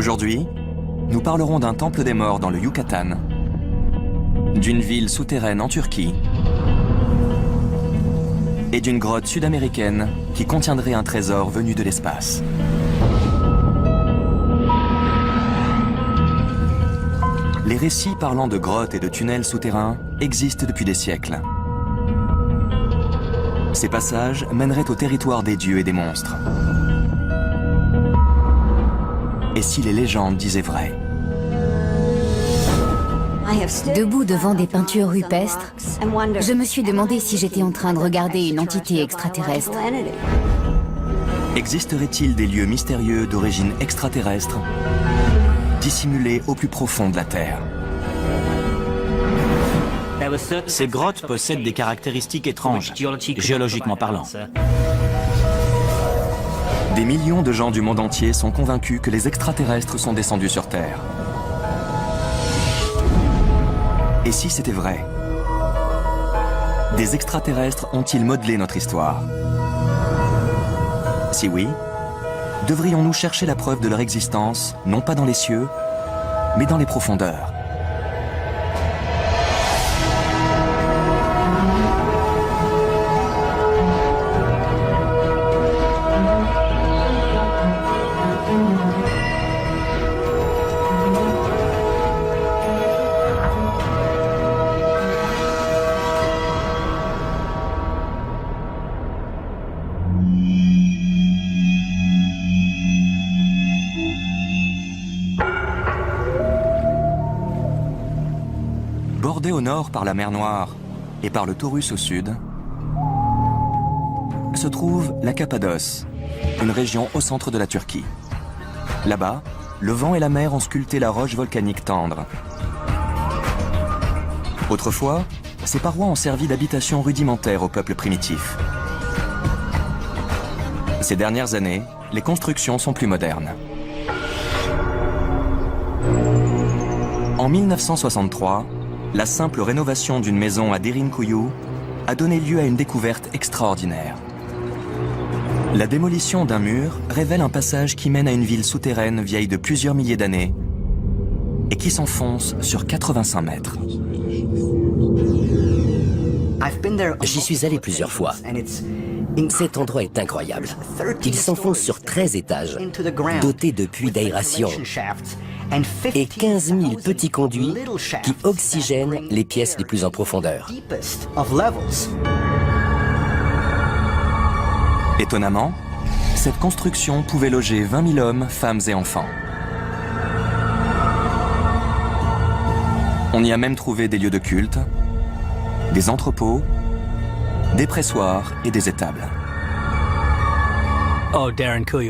Aujourd'hui, nous parlerons d'un temple des morts dans le Yucatan, d'une ville souterraine en Turquie et d'une grotte sud-américaine qui contiendrait un trésor venu de l'espace. Les récits parlant de grottes et de tunnels souterrains existent depuis des siècles. Ces passages mèneraient au territoire des dieux et des monstres. Et si les légendes disaient vrai? Debout devant des peintures rupestres, je me suis demandé si j'étais en train de regarder une entité extraterrestre. Existerait-il des lieux mystérieux d'origine extraterrestre, dissimulés au plus profond de la Terre? Ces grottes possèdent des caractéristiques étranges, géologiquement parlant. Des millions de gens du monde entier sont convaincus que les extraterrestres sont descendus sur Terre. Et si c'était vrai? Des extraterrestres ont-ils modelé notre histoire? Si oui, devrions-nous chercher la preuve de leur existence, non pas dans les cieux, mais dans les profondeurs? Bordée au nord par la mer Noire et par le Taurus au sud, se trouve la Cappadoce, une région au centre de la Turquie. Là-bas, le vent et la mer ont sculpté la roche volcanique tendre. Autrefois, ces parois ont servi d'habitation rudimentaire au peuple primitif. Ces dernières années, les constructions sont plus modernes. En 1963, la simple rénovation d'une maison à Derinkuyu a donné lieu à une découverte extraordinaire. La démolition d'un mur révèle un passage qui mène à une ville souterraine vieille de plusieurs milliers d'années et qui s'enfonce sur 85 mètres. J'y suis allé plusieurs fois. Cet endroit est incroyable. Il s'enfonce sur 13 étages, doté de puits d'aération et 15 000 petits conduits qui oxygènent les pièces les plus en profondeur. Étonnamment, cette construction pouvait loger 20 000 hommes, femmes et enfants. On y a même trouvé des lieux de culte, des entrepôts, des pressoirs et des étables.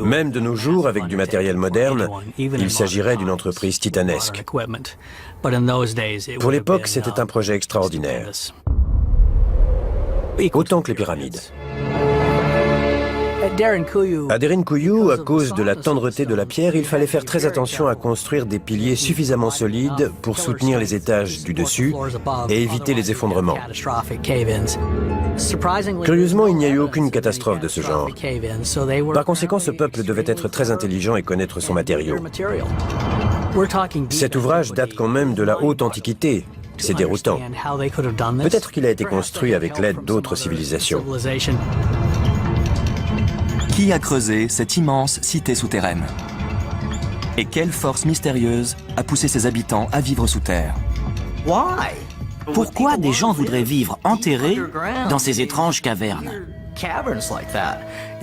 Même de nos jours, avec du matériel moderne, il s'agirait d'une entreprise titanesque. Pour l'époque, c'était un projet extraordinaire. Autant que les pyramides. À Derinkuyu, à cause de la tendreté de la pierre, il fallait faire très attention à construire des piliers suffisamment solides pour soutenir les étages du dessus et éviter les effondrements. Curieusement, il n'y a eu aucune catastrophe de ce genre. Par conséquent, ce peuple devait être très intelligent et connaître son matériau. Cet ouvrage date quand même de la haute antiquité. C'est déroutant. Peut-être qu'il a été construit avec l'aide d'autres civilisations. Qui a creusé cette immense cité souterraine? Et quelle force mystérieuse a poussé ses habitants à vivre sous terre? Pourquoi des gens voudraient vivre enterrés dans ces étranges cavernes?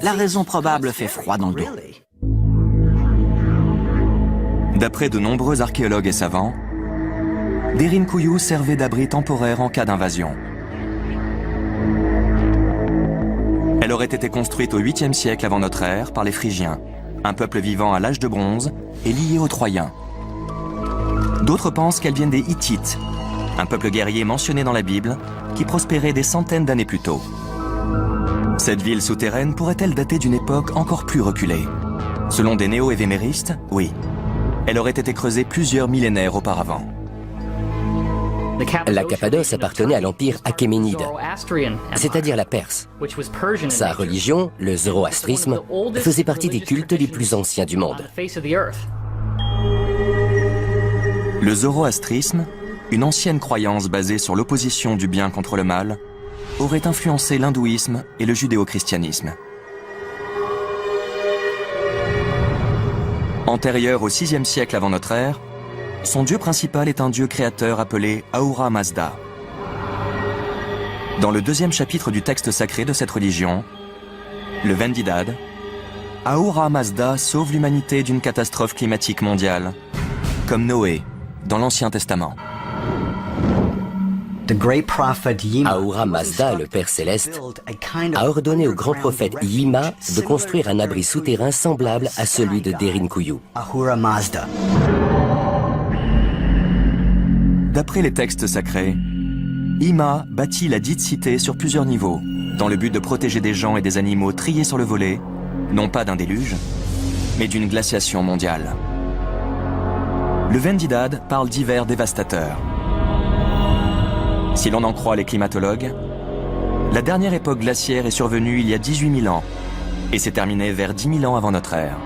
La raison probable fait froid dans le dos. D'après de nombreux archéologues et savants, Derinkuyu servait d'abri temporaire en cas d'invasion. Elle aurait été construite au 8e siècle avant notre ère par les Phrygiens, un peuple vivant à l'âge de bronze et lié aux Troyens. D'autres pensent qu'elle vient des Hittites, un peuple guerrier mentionné dans la Bible qui prospérait des centaines d'années plus tôt. Cette ville souterraine pourrait-elle dater d'une époque encore plus reculée? Selon des néo-évéméristes, oui. Elle aurait été creusée plusieurs millénaires auparavant. La Cappadoce appartenait à l'empire achéménide, c'est-à-dire la Perse. Sa religion, le zoroastrisme, faisait partie des cultes les plus anciens du monde. Le zoroastrisme, une ancienne croyance basée sur l'opposition du bien contre le mal, aurait influencé l'hindouisme et le judéo-christianisme. Antérieur au VIe siècle avant notre ère, son dieu principal est un dieu créateur appelé Ahura Mazda. Dans le 2e chapitre du texte sacré de cette religion, le Vendidad, Ahura Mazda sauve l'humanité d'une catastrophe climatique mondiale, comme Noé dans l'Ancien Testament. Ahura Mazda, le Père Céleste, a ordonné au grand prophète Yima de construire un abri souterrain semblable à celui de Derinkuyu. D'après les textes sacrés, Yima bâtit la dite cité sur plusieurs niveaux, dans le but de protéger des gens et des animaux triés sur le volet, non pas d'un déluge, mais d'une glaciation mondiale. Le Vendidad parle d'hivers dévastateurs. Si l'on en croit les climatologues, la dernière époque glaciaire est survenue il y a 18 000 ans et s'est terminée vers 10 000 ans avant notre ère.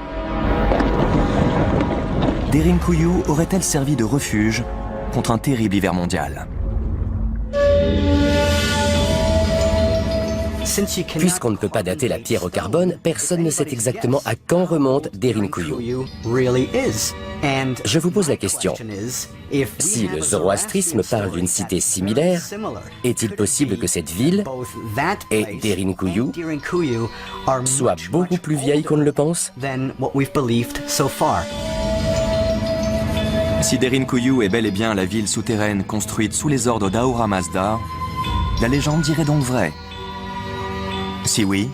Derinkuyu aurait-elle servi de refuge contre un terrible hiver mondial? Puisqu'on ne peut pas dater la pierre au carbone, personne ne sait exactement à quand remonte Derinkuyu. Je vous pose la question. Si le zoroastrisme parle d'une cité similaire, est-il possible que cette ville et Derinkuyu soient beaucoup plus vieilles qu'on ne le pense? Si Derinkuyu est bel et bien la ville souterraine construite sous les ordres d'Ahura Mazda, la légende dirait donc vrai. Si oui,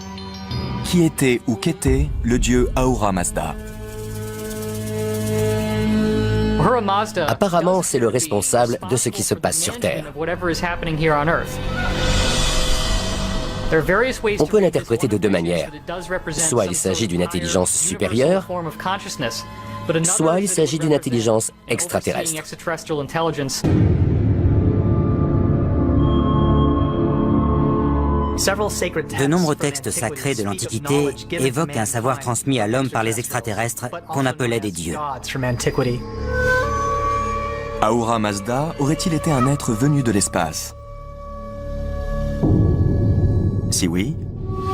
qui était ou qu'était le dieu Ahura Mazda? Apparemment, c'est le responsable de ce qui se passe sur Terre. On peut l'interpréter de deux manières. Soit il s'agit d'une intelligence supérieure, soit il s'agit d'une intelligence extraterrestre. De nombreux textes sacrés de l'Antiquité évoquent un savoir transmis à l'homme par les extraterrestres qu'on appelait des dieux. Ahura Mazda aurait-il été un être venu de l'espace? Si oui,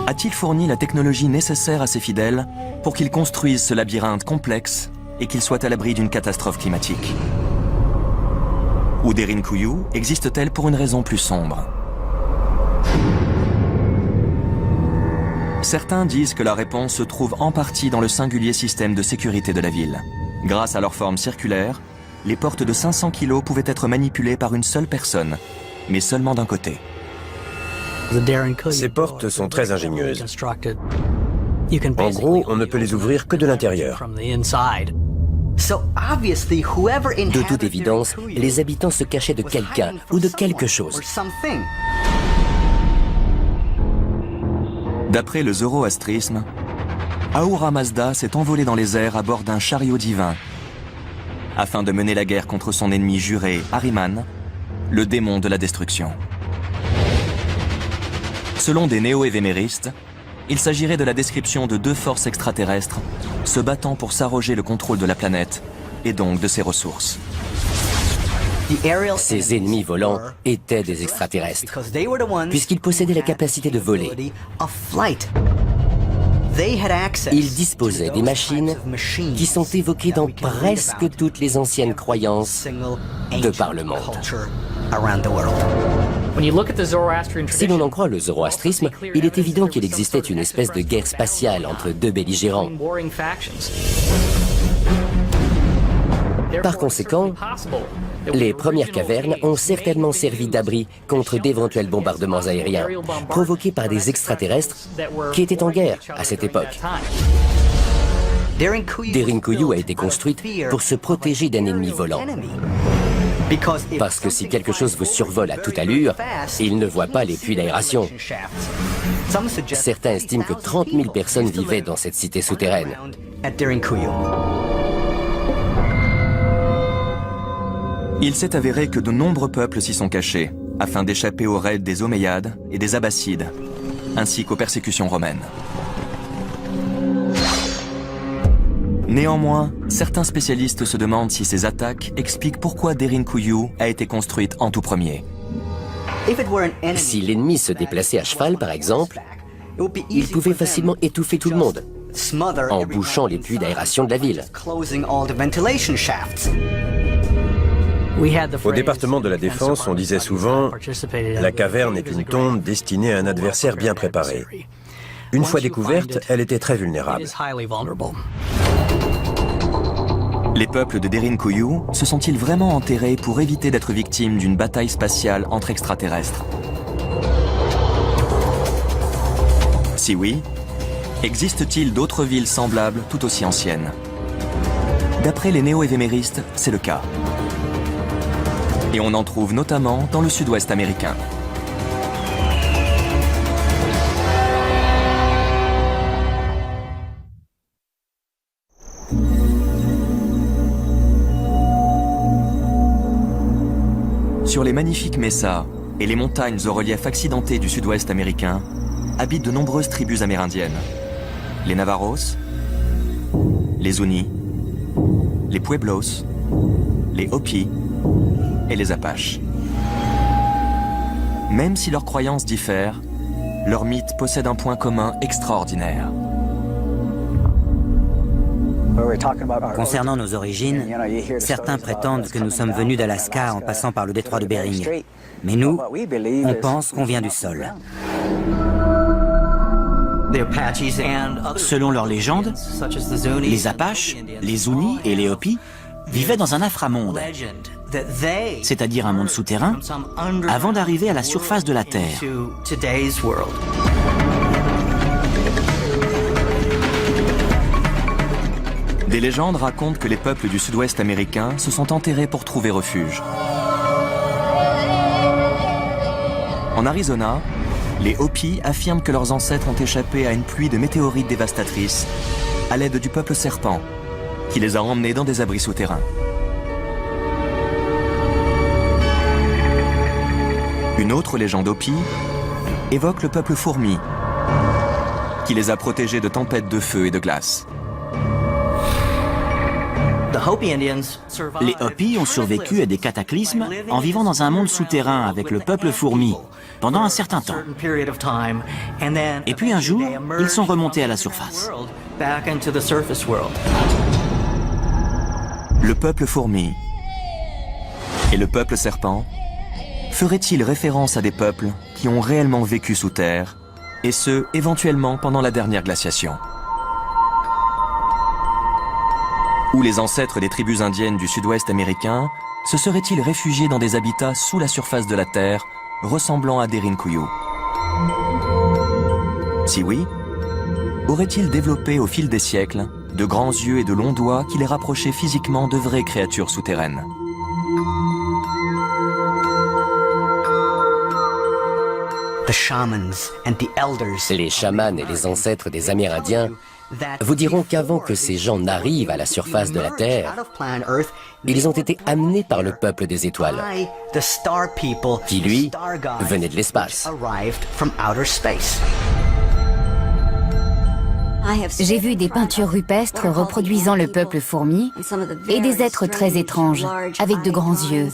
a-t-il fourni la technologie nécessaire à ses fidèles pour qu'ils construisent ce labyrinthe complexe et qu'ils soient à l'abri d'une catastrophe climatique? Ou Derinkuyu existe-t-elle pour une raison plus sombre? Certains disent que la réponse se trouve en partie dans le singulier système de sécurité de la ville. Grâce à leur forme circulaire, les portes de 500 kg pouvaient être manipulées par une seule personne, mais seulement d'un côté. Ces portes sont très ingénieuses. En gros, on ne peut les ouvrir que de l'intérieur. De toute évidence, les habitants se cachaient de quelqu'un ou de quelque chose. D'après le zoroastrisme, Ahura Mazda s'est envolé dans les airs à bord d'un chariot divin afin de mener la guerre contre son ennemi juré, Ahriman, le démon de la destruction. Selon des néo-évéméristes, il s'agirait de la description de deux forces extraterrestres se battant pour s'arroger le contrôle de la planète et donc de ses ressources. Ces ennemis volants étaient des extraterrestres, puisqu'ils possédaient la capacité de voler. Ils disposaient des machines qui sont évoquées dans presque toutes les anciennes croyances de par le monde. Si l'on en croit le zoroastrisme, il est évident qu'il existait une espèce de guerre spatiale entre deux belligérants. Par conséquent, les premières cavernes ont certainement servi d'abri contre d'éventuels bombardements aériens provoqués par des extraterrestres qui étaient en guerre à cette époque. Derinkuyu a été construite pour se protéger d'un ennemi volant. Parce que si quelque chose vous survole à toute allure, il ne voit pas les puits d'aération. Certains estiment que 30 000 personnes vivaient dans cette cité souterraine. Il s'est avéré que de nombreux peuples s'y sont cachés, afin d'échapper aux raids des Omeyyades et des Abbassides, ainsi qu'aux persécutions romaines. Néanmoins, certains spécialistes se demandent si ces attaques expliquent pourquoi Derinkuyu a été construite en tout premier. Si l'ennemi se déplaçait à cheval, par exemple, il pouvait facilement étouffer tout le monde en bouchant les puits d'aération de la ville. Au département de la Défense, on disait souvent « La caverne est une tombe destinée à un adversaire bien préparé ». Une fois découverte, elle était très vulnérable. Les peuples de Derinkuyu se sont-ils vraiment enterrés pour éviter d'être victimes d'une bataille spatiale entre extraterrestres? Si oui, existe-t-il d'autres villes semblables tout aussi anciennes? D'après les néo-évéméristes, c'est le cas. Et on en trouve notamment dans le sud-ouest américain. Sur les magnifiques messas et les montagnes au relief accidenté du sud-ouest américain habitent de nombreuses tribus amérindiennes. Les Navajos, les Zuni, les Pueblos, les Hopi et les Apaches. Même si leurs croyances diffèrent, leur mythe possède un point commun extraordinaire. Concernant nos origines, certains prétendent que nous sommes venus d'Alaska en passant par le détroit de Bering. Mais nous, on pense qu'on vient du sol. Selon leur légende, les Apaches, les Zuni et les Hopi vivaient dans un inframonde, c'est-à-dire un monde souterrain, avant d'arriver à la surface de la Terre. Des légendes racontent que les peuples du sud-ouest américain se sont enterrés pour trouver refuge. En Arizona, les Hopi affirment que leurs ancêtres ont échappé à une pluie de météorites dévastatrices à l'aide du peuple serpent, qui les a emmenés dans des abris souterrains. Une autre légende Hopi évoque le peuple fourmi, qui les a protégés de tempêtes de feu et de glace. Les Hopi ont survécu à des cataclysmes en vivant dans un monde souterrain avec le peuple fourmi pendant un certain temps. Et puis un jour, ils sont remontés à la surface. Le peuple fourmi et le peuple serpent feraient-ils référence à des peuples qui ont réellement vécu sous terre, et ce, éventuellement pendant la dernière glaciation? Ou les ancêtres des tribus indiennes du sud-ouest américain se seraient-ils réfugiés dans des habitats sous la surface de la Terre, ressemblant à Derinkuyu? Si oui, auraient-ils développé au fil des siècles de grands yeux et de longs doigts qui les rapprochaient physiquement de vraies créatures souterraines? Les chamans et les ancêtres des Amérindiens vous diront qu'avant que ces gens n'arrivent à la surface de la Terre, ils ont été amenés par le peuple des étoiles, qui, lui, venait de l'espace. J'ai vu des peintures rupestres reproduisant le peuple fourmi et des êtres très étranges, avec de grands yeux.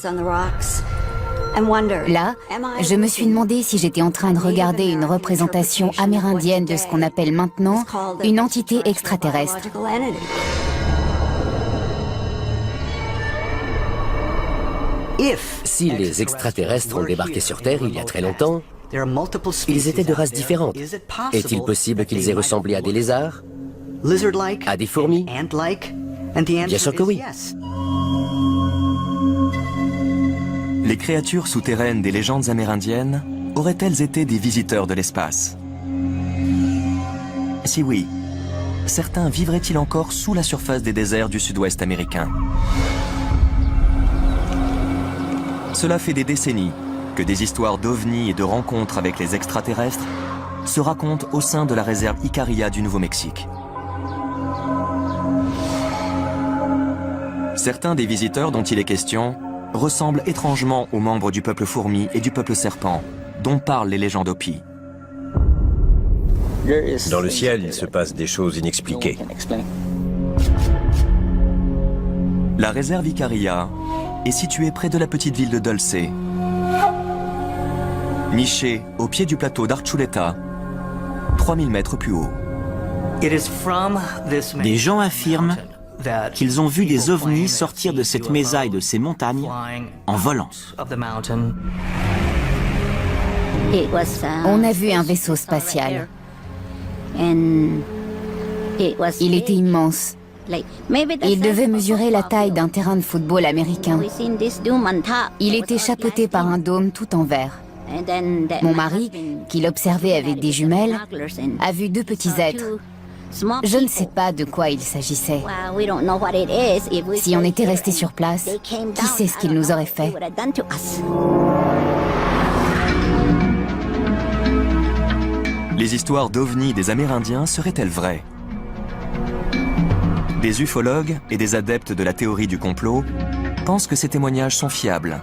Là, je me suis demandé si j'étais en train de regarder une représentation amérindienne de ce qu'on appelle maintenant une entité extraterrestre. Si les extraterrestres ont débarqué sur Terre il y a très longtemps, ils étaient de races différentes. Est-il possible qu'ils aient ressemblé à des lézards, à des fourmis? Bien sûr que oui. Les créatures souterraines des légendes amérindiennes auraient-elles été des visiteurs de l'espace? Si oui, certains vivraient-ils encore sous la surface des déserts du sud-ouest américain? Cela fait des décennies que des histoires d'ovnis et de rencontres avec les extraterrestres se racontent au sein de la réserve Ikaria du Nouveau-Mexique. Certains des visiteurs dont il est question ressemblent étrangement aux membres du peuple fourmi et du peuple serpent, dont parlent les légendes Hopi. Dans le ciel, il se passe des choses inexpliquées. La réserve Ikaria est située près de la petite ville de Dulce. Nichée au pied du plateau d'Archuleta, 3000 mètres plus haut. Des gens affirment qu'ils ont vu des ovnis sortir de cette mesa et de ces montagnes en volant. On a vu un vaisseau spatial. Il était immense. Il devait mesurer la taille d'un terrain de football américain. Il était chapeauté par un dôme tout en verre. Mon mari, qui l'observait avec des jumelles, a vu 2 petits êtres. Je ne sais pas de quoi il s'agissait. Si on était resté sur place, qui sait ce qu'ils nous auraient fait? Les histoires d'ovnis des Amérindiens seraient-elles vraies? Des ufologues et des adeptes de la théorie du complot pensent que ces témoignages sont fiables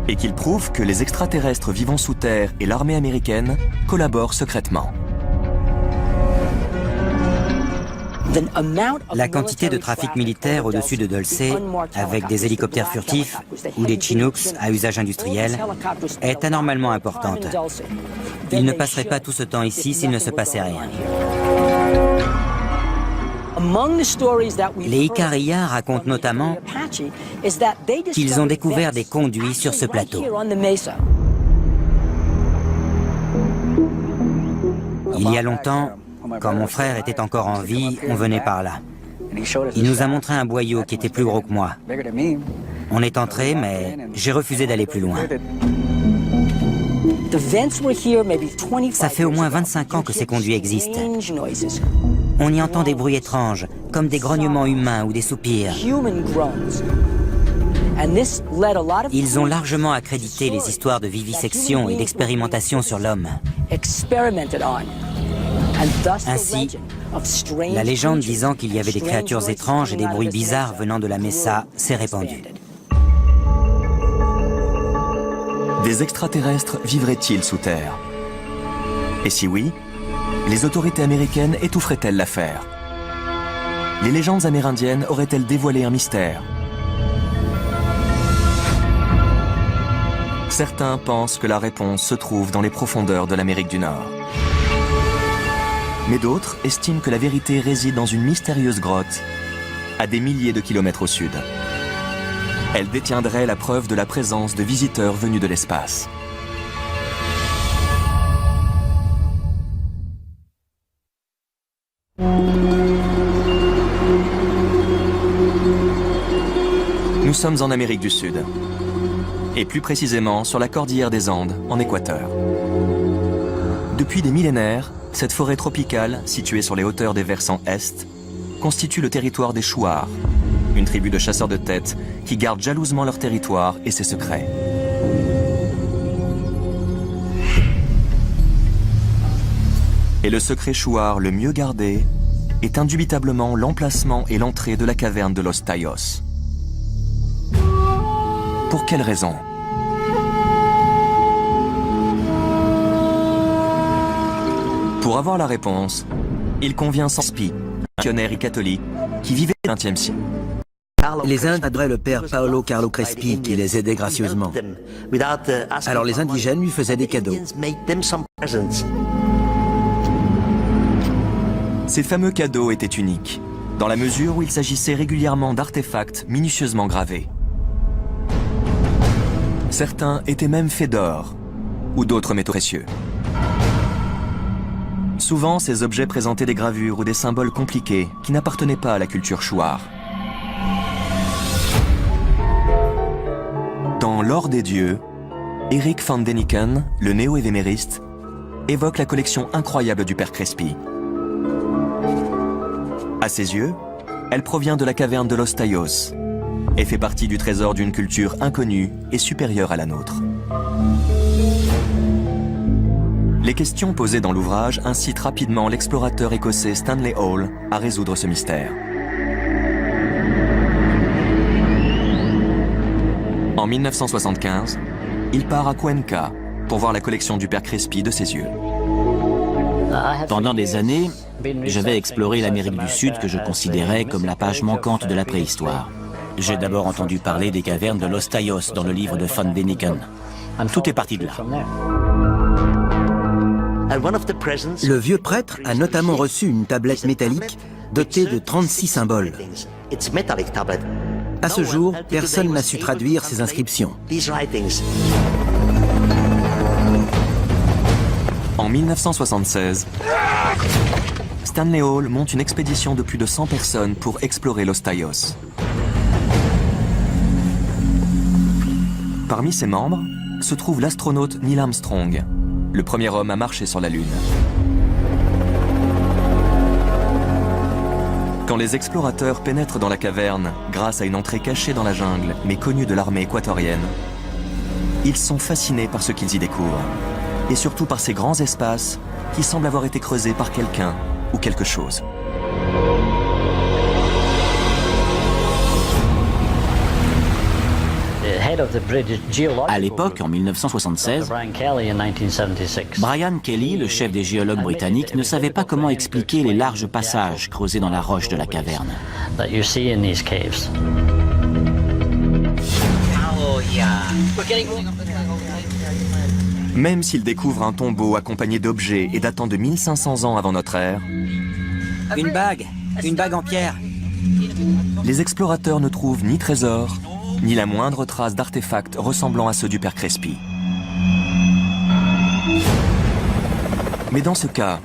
et qu'ils prouvent que les extraterrestres vivant sous terre et l'armée américaine collaborent secrètement. La quantité de trafic militaire au-dessus de Dulce, avec des hélicoptères furtifs ou des Chinooks à usage industriel, est anormalement importante. Il ne passerait pas tout ce temps ici s'il ne se passait rien. Les Ikaria racontent notamment qu'ils ont découvert des conduits sur ce plateau. Il y a longtemps, quand mon frère était encore en vie, on venait par là. Il nous a montré un boyau qui était plus gros que moi. On est entré, mais j'ai refusé d'aller plus loin. Ça fait au moins 25 ans que ces conduits existent. On y entend des bruits étranges, comme des grognements humains ou des soupirs. Ils ont largement accrédité les histoires de vivisection et d'expérimentation sur l'homme. Ainsi, la légende disant qu'il y avait des créatures étranges et des bruits bizarres venant de la Mesa s'est répandue. Des extraterrestres vivraient-ils sous terre? Et si oui, les autorités américaines étoufferaient-elles l'affaire? Les légendes amérindiennes auraient-elles dévoilé un mystère? Certains pensent que la réponse se trouve dans les profondeurs de l'Amérique du Nord. Mais d'autres estiment que la vérité réside dans une mystérieuse grotte à des milliers de kilomètres au sud. Elle détiendrait la preuve de la présence de visiteurs venus de l'espace. Nous sommes en Amérique du Sud, et plus précisément sur la cordillère des Andes, en Équateur. Depuis des millénaires, cette forêt tropicale, située sur les hauteurs des versants est, constitue le territoire des Shuar, une tribu de chasseurs de têtes qui gardent jalousement leur territoire et ses secrets. Et le secret Shuar le mieux gardé est indubitablement l'emplacement et l'entrée de la caverne de Los Tayos. Pour quelle raison? Pour avoir la réponse, il convient sans spi, un missionnaire et catholique qui vivait au XXe siècle. Les Indes adoraient le père Paolo Carlo Crespi qui les aidait gracieusement. Alors les indigènes lui faisaient des cadeaux. Ces fameux cadeaux étaient uniques, dans la mesure où il s'agissait régulièrement d'artefacts minutieusement gravés. Certains étaient même faits d'or, ou d'autres métaux précieux. Souvent, ces objets présentaient des gravures ou des symboles compliqués qui n'appartenaient pas à la culture Shuar. Dans L'Or des dieux, Eric van Deniken, le néo-évémériste, évoque la collection incroyable du père Crespi. À ses yeux, elle provient de la caverne de Los Tayos et fait partie du trésor d'une culture inconnue et supérieure à la nôtre. Les questions posées dans l'ouvrage incitent rapidement l'explorateur écossais Stanley Hall à résoudre ce mystère. En 1975, il part à Cuenca pour voir la collection du père Crespi de ses yeux. Pendant des années, j'avais exploré l'Amérique du Sud que je considérais comme la page manquante de la préhistoire. J'ai d'abord entendu parler des cavernes de Los Tayos dans le livre de von Däniken. Tout est parti de là. Le vieux prêtre a notamment reçu une tablette métallique dotée de 36 symboles. À ce jour, personne n'a su traduire ces inscriptions. En 1976, Stanley Hall monte une expédition de plus de 100 personnes pour explorer Los Tayos. Parmi ses membres se trouve l'astronaute Neil Armstrong, le premier homme à marcher sur la Lune. Quand les explorateurs pénètrent dans la caverne grâce à une entrée cachée dans la jungle, mais connue de l'armée équatorienne, ils sont fascinés par ce qu'ils y découvrent, et surtout par ces grands espaces qui semblent avoir été creusés par quelqu'un ou quelque chose. À l'époque, en 1976, Brian Kelly, le chef des géologues britanniques, ne savait pas comment expliquer les larges passages creusés dans la roche de la caverne. Même s'ils découvrent un tombeau accompagné d'objets et datant de 1500 ans avant notre ère, Une bague en pierre. les explorateurs ne trouvent ni trésor, ni la moindre trace d'artefacts ressemblant à ceux du père Crespi. Mais dans ce cas,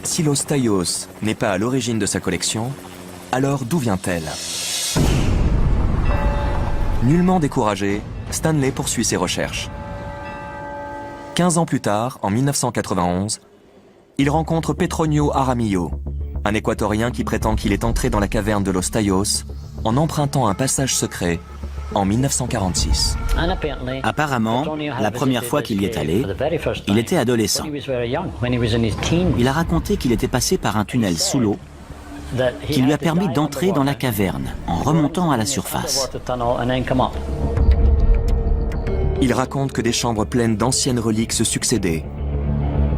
si Los Tayos n'est pas à l'origine de sa collection, alors d'où vient-elle? Nullement découragé, Stanley poursuit ses recherches. 15 ans plus tard, en 1991, il rencontre Petronio Aramillo, un Équatorien qui prétend qu'il est entré dans la caverne de Los Tayos en empruntant un passage secret en 1946. Apparemment, la première fois qu'il y est allé, il était adolescent. Il a raconté qu'il était passé par un tunnel sous l'eau qui lui a permis d'entrer dans la caverne en remontant à la surface. Il raconte que des chambres pleines d'anciennes reliques se succédaient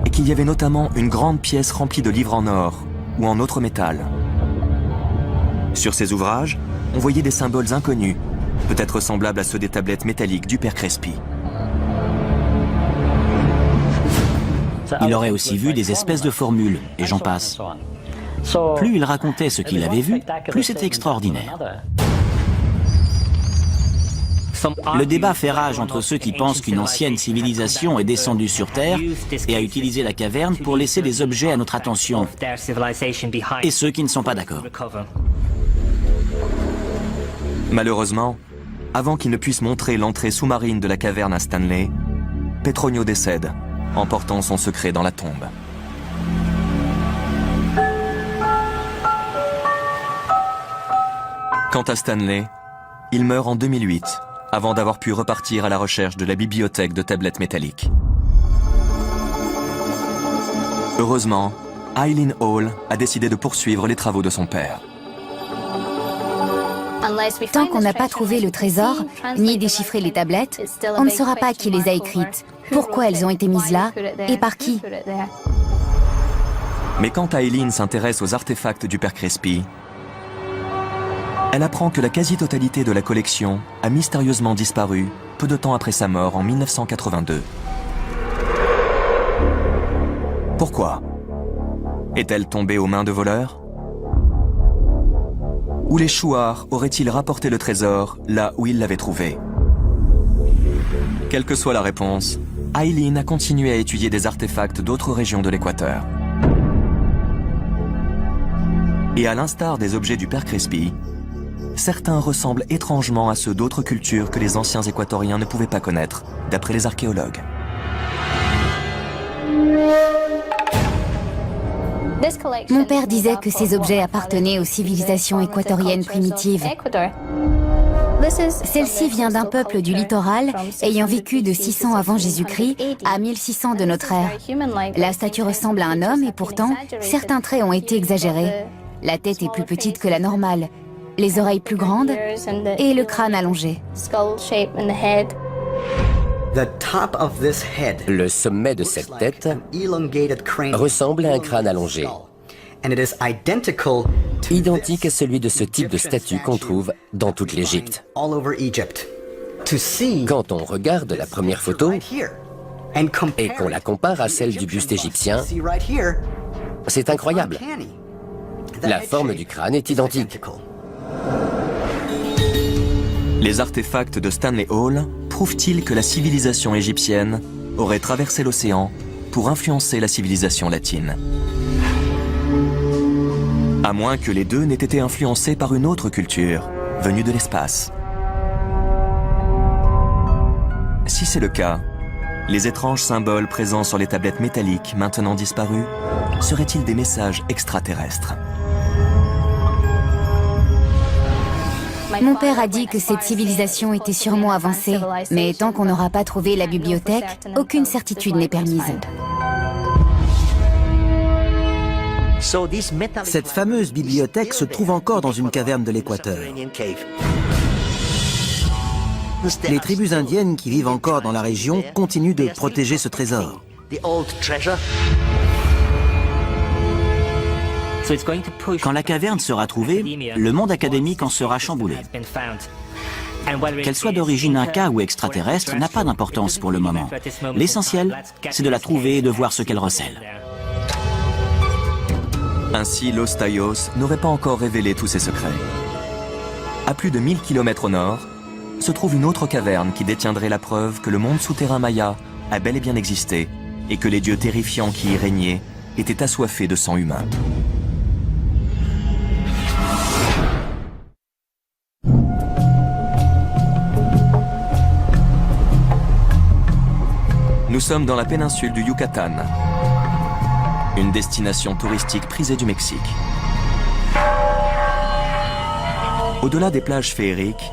et qu'il y avait notamment une grande pièce remplie de livres en or ou en autre métal. Sur ces ouvrages, on voyait des symboles inconnus, peut-être semblables à ceux des tablettes métalliques du père Crespi. Il aurait aussi vu des espèces de formules, et j'en passe. Plus il racontait ce qu'il avait vu, plus c'était extraordinaire. Le débat fait rage entre ceux qui pensent qu'une ancienne civilisation est descendue sur Terre et a utilisé la caverne pour laisser des objets à notre attention, et ceux qui ne sont pas d'accord. Malheureusement, avant qu'il ne puisse montrer l'entrée sous-marine de la caverne à Stanley, Petronio décède, emportant son secret dans la tombe. Quant à Stanley, il meurt en 2008, avant d'avoir pu repartir à la recherche de la bibliothèque de tablettes métalliques. Heureusement, Eileen Hall a décidé de poursuivre les travaux de son père. Tant qu'on n'a pas trouvé le trésor, ni déchiffré les tablettes, on ne saura pas qui les a écrites, pourquoi elles ont été mises là, et par qui. Mais quand Eileen s'intéresse aux artefacts du père Crespi, elle apprend que la quasi-totalité de la collection a mystérieusement disparu peu de temps après sa mort en 1982. Pourquoi? Est-elle tombée aux mains de voleurs? Ou les Chouars auraient-ils rapporté le trésor là où ils l'avaient trouvé? Quelle que soit la réponse, Eileen a continué à étudier des artefacts d'autres régions de l'Équateur. Et à l'instar des objets du père Crespi, certains ressemblent étrangement à ceux d'autres cultures que les anciens Équatoriens ne pouvaient pas connaître, d'après les archéologues. Mon père disait que ces objets appartenaient aux civilisations équatoriennes primitives. Celle-ci vient d'un peuple du littoral ayant vécu de 600 avant Jésus-Christ à 1600 de notre ère. La statue ressemble à un homme et pourtant, certains traits ont été exagérés. La tête est plus petite que la normale, les oreilles plus grandes et le crâne allongé. Le sommet de cette tête ressemble à un crâne allongé. identique à celui de ce type de statue qu'on trouve dans toute l'Égypte. Quand on regarde la première photo et qu'on la compare à celle du buste égyptien, c'est incroyable. La forme du crâne est identique. Les artefacts de Stanley Hall prouvent-ils que la civilisation égyptienne aurait traversé l'océan pour influencer la civilisation latine? À moins que les deux n'aient été influencés par une autre culture, venue de l'espace. Si c'est le cas, les étranges symboles présents sur les tablettes métalliques maintenant disparues seraient-ils des messages extraterrestres? Mon père a dit que cette civilisation était sûrement avancée, mais tant qu'on n'aura pas trouvé la bibliothèque, aucune certitude n'est permise. Cette fameuse bibliothèque se trouve encore dans une caverne de l'Équateur. Les tribus indiennes qui vivent encore dans la région continuent de protéger ce trésor. Quand la caverne sera trouvée, le monde académique en sera chamboulé. Qu'elle soit d'origine inca ou extraterrestre n'a pas d'importance pour le moment. L'essentiel, c'est de la trouver et de voir ce qu'elle recèle. Ainsi, Los Tayos n'aurait pas encore révélé tous ses secrets. À plus de 1000 km au nord, se trouve une autre caverne qui détiendrait la preuve que le monde souterrain maya a bel et bien existé et que les dieux terrifiants qui y régnaient étaient assoiffés de sang humain. Nous sommes dans la péninsule du Yucatan, une destination touristique prisée du Mexique. Au-delà des plages féeriques,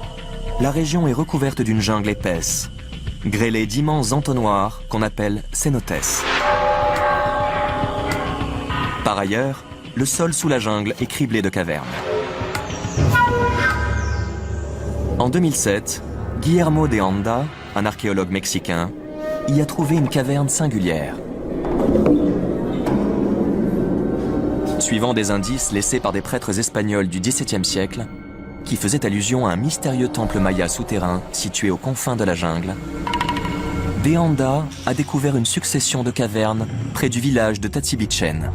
la région est recouverte d'une jungle épaisse, grêlée d'immenses entonnoirs qu'on appelle cénotes. Par ailleurs, le sol sous la jungle est criblé de cavernes. En 2007, Guillermo de Anda, un archéologue mexicain, y a trouvé une caverne singulière. Suivant des indices laissés par des prêtres espagnols du XVIIe siècle, qui faisaient allusion à un mystérieux temple maya souterrain situé aux confins de la jungle, De Anda a découvert une succession de cavernes près du village de Tatsibichen.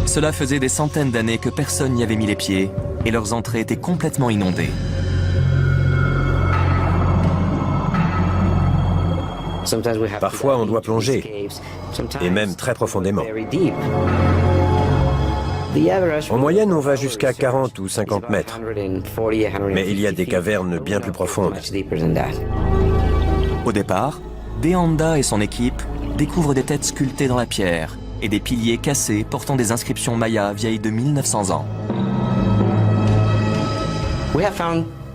Cela faisait des centaines d'années que personne n'y avait mis les pieds et leurs entrées étaient complètement inondées. Parfois, on doit plonger, et même très profondément. En moyenne, on va jusqu'à 40 ou 50 mètres. Mais il y a des cavernes bien plus profondes. Au départ, De Anda et son équipe découvrent des têtes sculptées dans la pierre et des piliers cassés portant des inscriptions mayas vieilles de 1900 ans.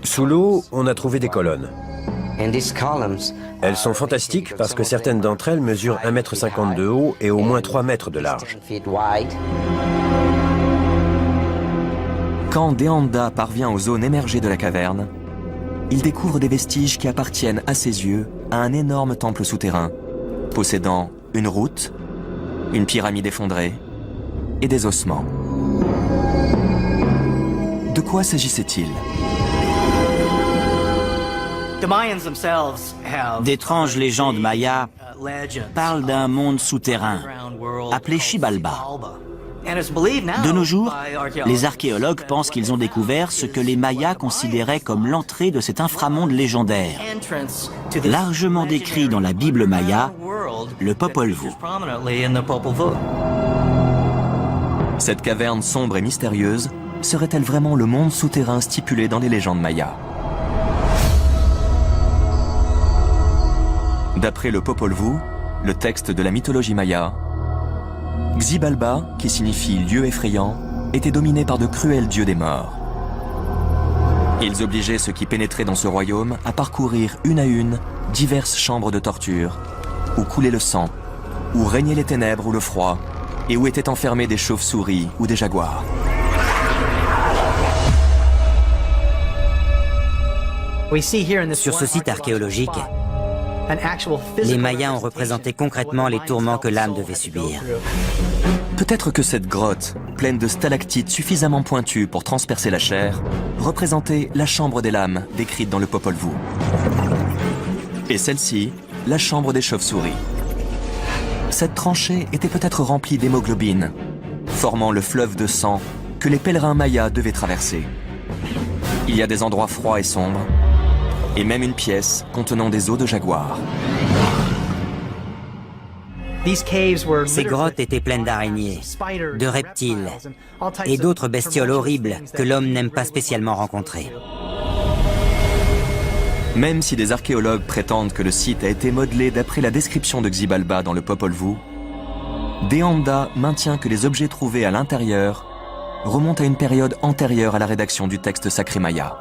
Sous l'eau, on a trouvé des colonnes. Elles sont fantastiques parce que certaines d'entre elles mesurent 1,50 m de haut et au moins 3 mètres de large. Quand De Anda parvient aux zones émergées de la caverne, il découvre des vestiges qui appartiennent à ses yeux à un énorme temple souterrain, possédant une route, une pyramide effondrée et des ossements. De quoi s'agissait-il ? D'étranges légendes mayas parlent d'un monde souterrain, appelé Xibalba. De nos jours, les archéologues pensent qu'ils ont découvert ce que les Mayas considéraient comme l'entrée de cet inframonde légendaire, largement décrit dans la Bible maya, le Popol Vuh. Cette caverne sombre et mystérieuse serait-elle vraiment le monde souterrain stipulé dans les légendes mayas ? D'après le Popol Vuh, le texte de la mythologie maya, Xibalba, qui signifie lieu effrayant, était dominé par de cruels dieux des morts. Ils obligeaient ceux qui pénétraient dans ce royaume à parcourir une à une diverses chambres de torture, où coulait le sang, où régnaient les ténèbres ou le froid, et où étaient enfermés des chauves-souris ou des jaguars. Sur ce site archéologique, Les Mayas ont représenté concrètement les tourments que l'âme devait subir. Peut-être que cette grotte, pleine de stalactites suffisamment pointues pour transpercer la chair, représentait la chambre des lames décrite dans le Popol Vuh. Et celle-ci, la chambre des chauves-souris. Cette tranchée était peut-être remplie d'hémoglobine, formant le fleuve de sang que les pèlerins mayas devaient traverser. Il y a des endroits froids et sombres, et même une pièce contenant des os de jaguar. Ces grottes étaient pleines d'araignées, de reptiles et d'autres bestioles horribles que l'homme n'aime pas spécialement rencontrer. Même si des archéologues prétendent que le site a été modelé d'après la description de Xibalba dans le Popol Vuh, Deanda maintient que les objets trouvés à l'intérieur remontent à une période antérieure à la rédaction du texte sacré maya.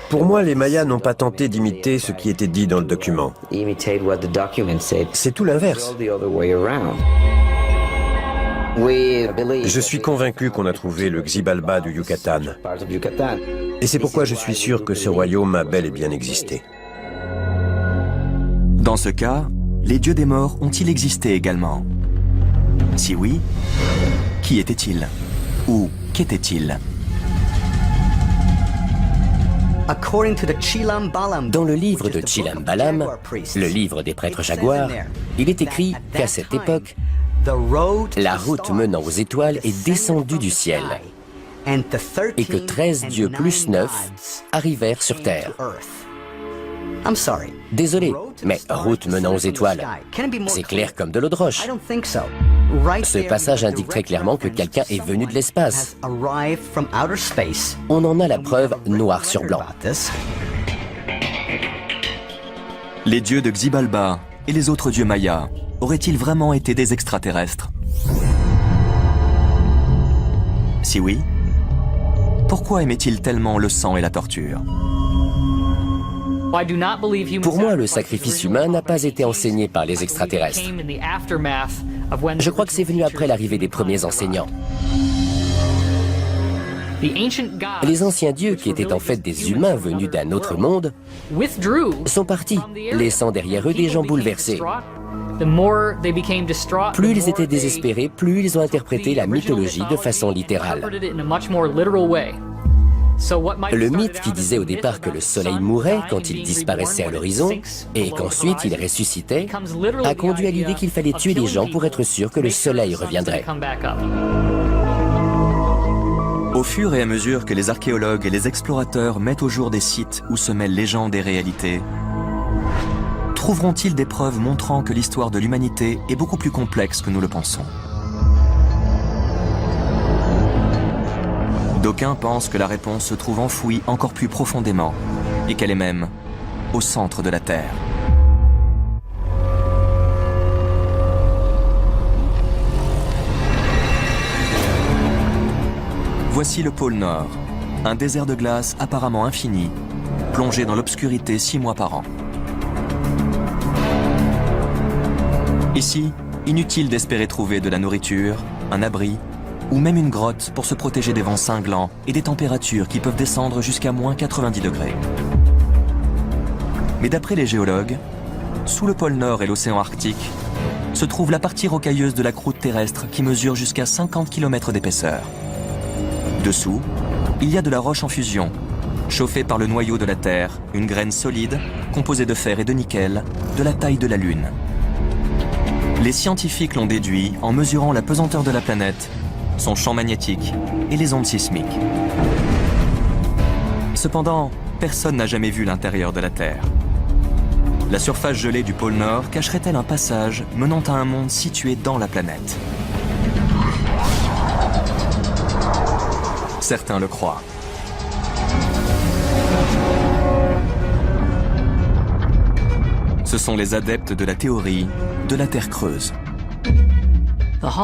Pour moi, les Mayas n'ont pas tenté d'imiter ce qui était dit dans le document. C'est tout l'inverse. Je suis convaincu qu'on a trouvé le Xibalba du Yucatan. Et c'est pourquoi je suis sûr que ce royaume a bel et bien existé. Dans ce cas, les dieux des morts ont-ils existé également? Si oui, qui étaient-ils? Ou qu'étaient-ils? Dans le livre de Chilam Balam, le livre des prêtres jaguars, il est écrit qu'à cette époque, la route menant aux étoiles est descendue du ciel et que 13 dieux plus 9 arrivèrent sur Terre. Désolé, mais route menant aux étoiles, c'est clair comme de l'eau de roche. Ce passage indique très clairement que quelqu'un est venu de l'espace. On en a la preuve noir sur blanc. Les dieux de Xibalba et les autres dieux mayas auraient-ils vraiment été des extraterrestres? Si oui, pourquoi aimaient-ils tellement le sang et la torture? Pour moi, le sacrifice humain n'a pas été enseigné par les extraterrestres. Je crois que c'est venu après l'arrivée des premiers enseignants. Les anciens dieux, qui étaient en fait des humains venus d'un autre monde, sont partis, laissant derrière eux des gens bouleversés. Plus ils étaient désespérés, plus ils ont interprété la mythologie de façon littérale. Le mythe qui disait au départ que le soleil mourait quand il disparaissait à l'horizon et qu'ensuite il ressuscitait a conduit à l'idée qu'il fallait tuer les gens pour être sûr que le soleil reviendrait. Au fur et à mesure que les archéologues et les explorateurs mettent au jour des sites où se mêlent légende et réalité, trouveront-ils des preuves montrant que l'histoire de l'humanité est beaucoup plus complexe que nous le pensons? D'aucuns pensent que la réponse se trouve enfouie encore plus profondément et qu'elle est même au centre de la Terre. Voici le pôle Nord, un désert de glace apparemment infini, plongé dans l'obscurité 6 mois par an. Ici, inutile d'espérer trouver de la nourriture, un abri, ou même une grotte pour se protéger des vents cinglants et des températures qui peuvent descendre jusqu'à moins 90 degrés. Mais d'après les géologues, sous le pôle Nord et l'océan Arctique, se trouve la partie rocailleuse de la croûte terrestre qui mesure jusqu'à 50 km d'épaisseur. Dessous, il y a de la roche en fusion, chauffée par le noyau de la Terre, une graine solide, composée de fer et de nickel, de la taille de la Lune. Les scientifiques l'ont déduit en mesurant la pesanteur de la planète, son champ magnétique et les ondes sismiques. Cependant, personne n'a jamais vu l'intérieur de la Terre. La surface gelée du pôle Nord cacherait-elle un passage menant à un monde situé dans la planète? Certains le croient. Ce sont les adeptes de la théorie de la Terre creuse.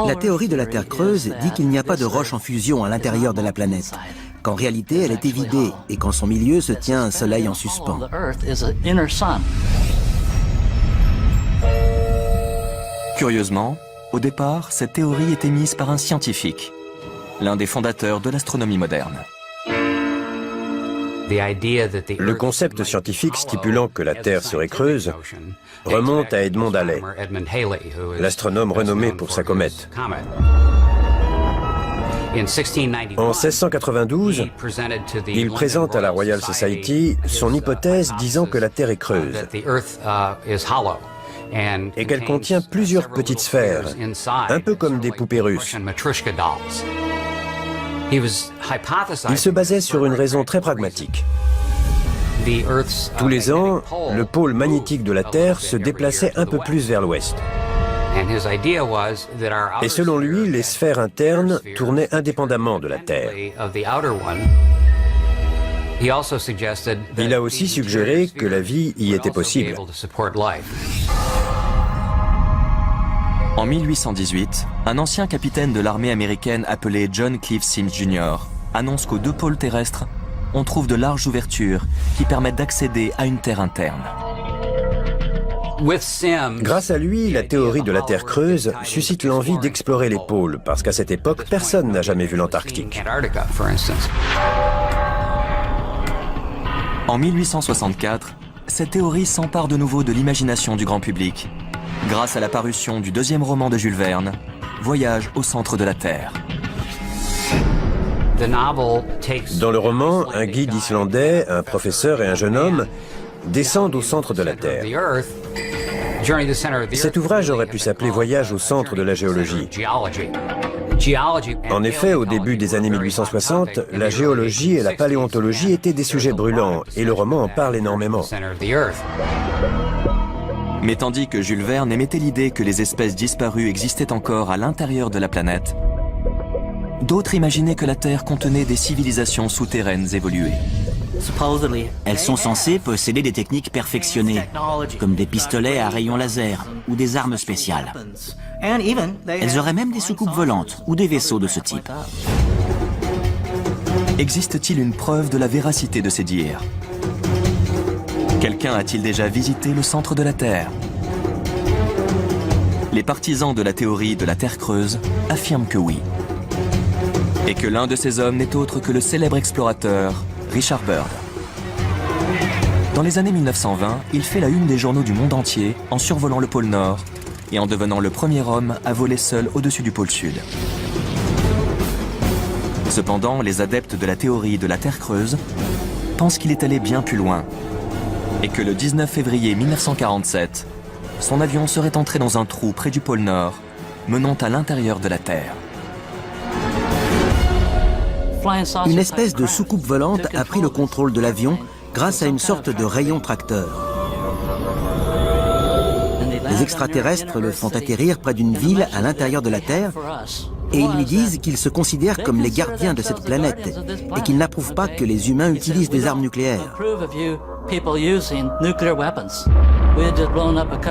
La théorie de la Terre creuse dit qu'il n'y a pas de roche en fusion à l'intérieur de la planète, qu'en réalité elle est évidée et qu'en son milieu se tient un soleil en suspens. Curieusement, au départ, cette théorie est émise par un scientifique, l'un des fondateurs de l'astronomie moderne. Le concept scientifique stipulant que la Terre serait creuse remonte à Edmond Halley, l'astronome renommé pour sa comète. En 1692, il présente à la Royal Society son hypothèse disant que la Terre est creuse et qu'elle contient plusieurs petites sphères, un peu comme des poupées russes. Il se basait sur une raison très pragmatique. Tous les ans, le pôle magnétique de la Terre se déplaçait un peu plus vers l'ouest. Et selon lui, les sphères internes tournaient indépendamment de la Terre. Il a aussi suggéré que la vie y était possible. En 1818, un ancien capitaine de l'armée américaine appelé John Cliff Sims Jr. annonce qu'aux deux pôles terrestres, on trouve de larges ouvertures qui permettent d'accéder à une Terre interne. Grâce à lui, la théorie de la Terre creuse suscite l'envie d'explorer les pôles, parce qu'à cette époque, personne n'a jamais vu l'Antarctique. En 1864, cette théorie s'empare de nouveau de l'imagination du grand public, grâce à la parution du deuxième roman de Jules Verne, Voyage au centre de la Terre. Dans le roman, un guide islandais, un professeur et un jeune homme descendent au centre de la Terre. Cet ouvrage aurait pu s'appeler Voyage au centre de la géologie. En effet, au début des années 1860, la géologie et la paléontologie étaient des sujets brûlants, et le roman en parle énormément. Mais tandis que Jules Verne émettait l'idée que les espèces disparues existaient encore à l'intérieur de la planète, d'autres imaginaient que la Terre contenait des civilisations souterraines évoluées. Elles sont censées posséder des techniques perfectionnées, comme des pistolets à rayons laser ou des armes spéciales. Elles auraient même des soucoupes volantes ou des vaisseaux de ce type. Existe-t-il une preuve de la véracité de ces dires? Quelqu'un a-t-il déjà visité le centre de la Terre? Les partisans de la théorie de la Terre creuse affirment que oui. Et que l'un de ces hommes n'est autre que le célèbre explorateur Richard Byrd. Dans les années 1920, il fait la une des journaux du monde entier en survolant le pôle Nord et en devenant le premier homme à voler seul au-dessus du pôle Sud. Cependant, les adeptes de la théorie de la Terre creuse pensent qu'il est allé bien plus loin et que le 19 février 1947, son avion serait entré dans un trou près du pôle Nord, menant à l'intérieur de la Terre. Une espèce de soucoupe volante a pris le contrôle de l'avion grâce à une sorte de rayon tracteur. Les extraterrestres le font atterrir près d'une ville à l'intérieur de la Terre et ils lui disent qu'ils se considèrent comme les gardiens de cette planète et qu'ils n'approuvent pas que les humains utilisent des armes nucléaires.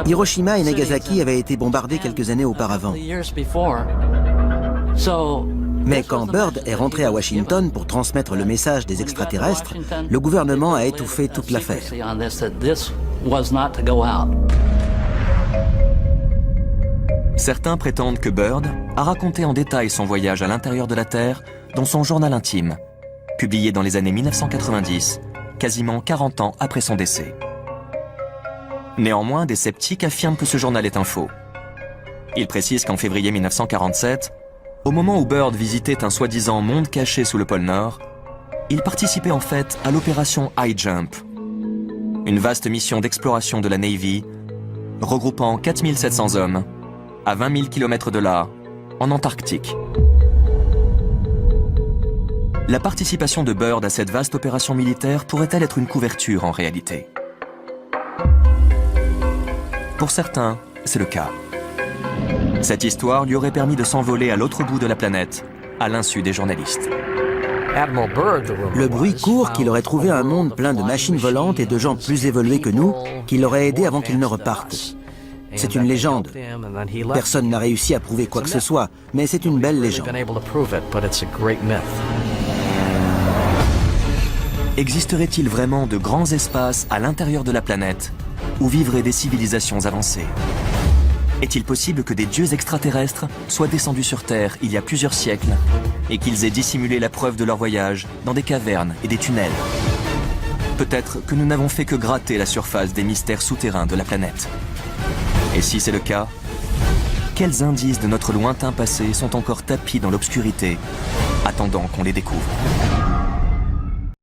Hiroshima et Nagasaki avaient été bombardés quelques années auparavant. Mais quand Byrd est rentré à Washington pour transmettre le message des extraterrestres, le gouvernement a étouffé toute l'affaire. Certains prétendent que Byrd a raconté en détail son voyage à l'intérieur de la Terre dans son journal intime, publié dans les années 1990, quasiment 40 ans après son décès. Néanmoins, des sceptiques affirment que ce journal est un faux. Ils précisent qu'en février 1947, au moment où Byrd visitait un soi-disant monde caché sous le pôle Nord, il participait en fait à l'opération High Jump, une vaste mission d'exploration de la Navy regroupant 4700 hommes à 20 000 km de là, en Antarctique. La participation de Byrd à cette vaste opération militaire pourrait-elle être une couverture en réalité? Pour certains, c'est le cas. Cette histoire lui aurait permis de s'envoler à l'autre bout de la planète, à l'insu des journalistes. Le bruit court qu'il aurait trouvé un monde plein de machines volantes et de gens plus évolués que nous, qui l'auraient aidé avant qu'il ne reparte. C'est une légende. Personne n'a réussi à prouver quoi que ce soit, mais c'est une belle légende. Existerait-il vraiment de grands espaces à l'intérieur de la planète où vivraient des civilisations avancées? Est-il possible que des dieux extraterrestres soient descendus sur Terre il y a plusieurs siècles et qu'ils aient dissimulé la preuve de leur voyage dans des cavernes et des tunnels? Peut-être que nous n'avons fait que gratter la surface des mystères souterrains de la planète. Et si c'est le cas, quels indices de notre lointain passé sont encore tapis dans l'obscurité, attendant qu'on les découvre ?